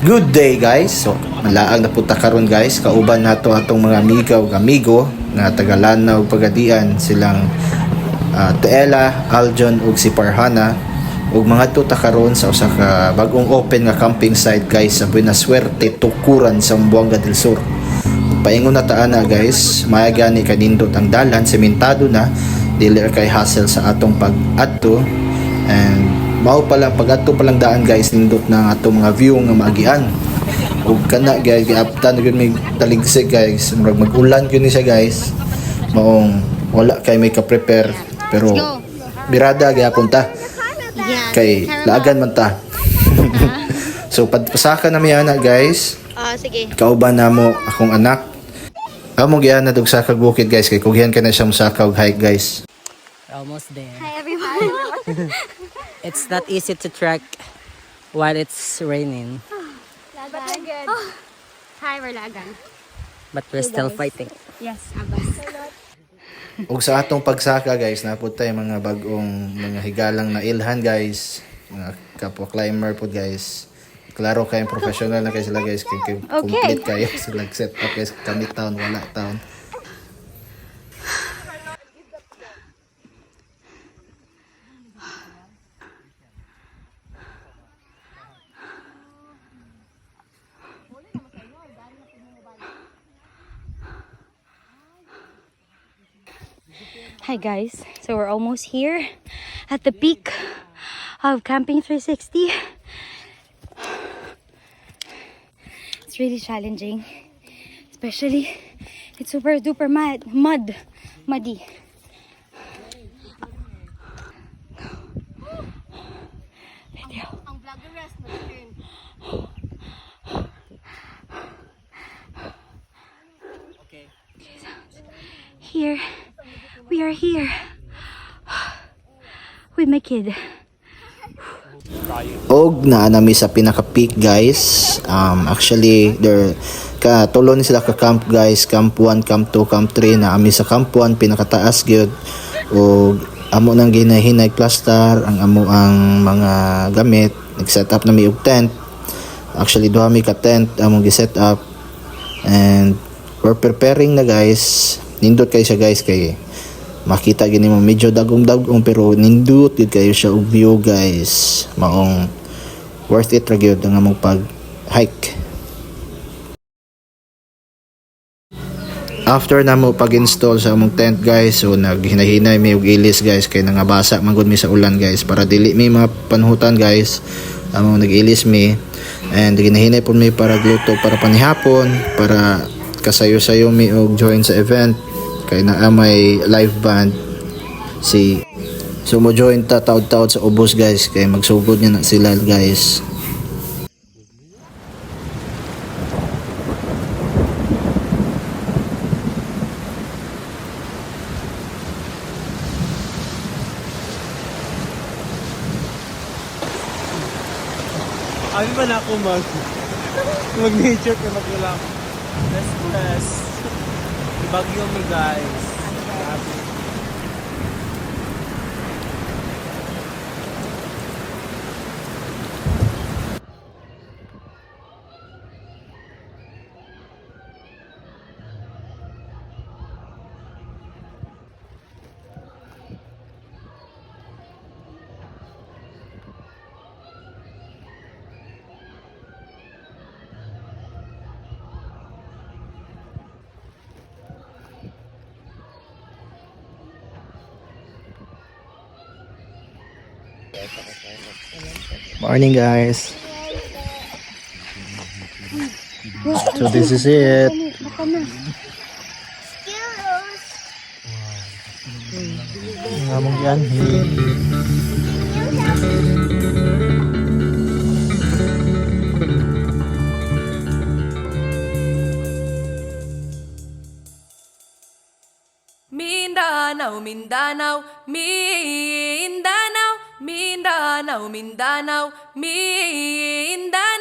Good day guys. So, malaag na punta karon guys. Kauban nato atong mga amigo nga taga-Lanao Pagadian silang Tuela, Aljon ug si Parhana ug mga tuta karon sa usa ka bagong open nga camping site guys sa Buena Suerte, Tukuran sa Zamboanga del Sur. Paingon na taana guys, maya gani kanindot ang dalan, sementado na, dili kay hassle sa atong pag-adto and mao pala pag-adto palang daan guys nindot na atong mga view nga maagian. Ug kana guys giaptan gyud mig taligsik guys, murag mag-ulan gyud ni siya guys. Maong wala kay may ka-prepare pero birada gyapon ta. Kay laagan man ta. So padpasaka na mi ana guys. Sige. Kauban namo akong anak. Amo giyan na dog sa bukid guys kay kugyan ka na siya musaka og hike guys. Almost there. Hi everyone. It's not easy to trek while it's raining, But we're good. Hi, we're lagan. but we're still fighting. Yes, abas. Ug sa atong pagsaka guys, napud tay mga bagong mga higalang na ilhan guys, mga kapwa climber pod guys. Klaro kay professional na kay sila guys, kay complete kayo sila set up guys, kami town wala town. Hi guys, so we're almost here at the peak of Camping 360. It's really challenging, especially it's super duper muddy. Video. Here, we are here with my kid. Og naa nami sa pinaka peak guys. Actually there ka tulo ni sila ka camp guys, camp 1, camp 2, camp 3 na ami sa camp 1 pinakataas gyud. Og amo nang ginahinay plaster ang amo ang mga gamit, nag-set up na mi og tent. Actually duha mi ka tent among gi-set up and we're preparing na guys. Nindot kay siya guys kay makita gini mo medyo dagom pero nindot gid kayo siya og view guys. Maong worth it ra gyud ang among pag hike. After na mo pag-install sa among tent guys, so naghinahinay mi og ilis guys kay nangabasa man gud mi sa ulan guys para dili mi mga panhutan guys. Among nag-ilis mi and ginahinay pud mi para gluto para panihapon para kasayo-sayo mi og join sa event kay naa may live band si so mo join ta taud-taud sa ubos guys kay magsugod niya na sila guys. Abi ba na ako mag-nature ka mag-ulam. Bless. Bagyo mi guys. Grabe. Morning guys. So this is it. Ngamong yan. Mindanao, Mindanao, Mindanao, Mindanao, Mindanao, Mindanao.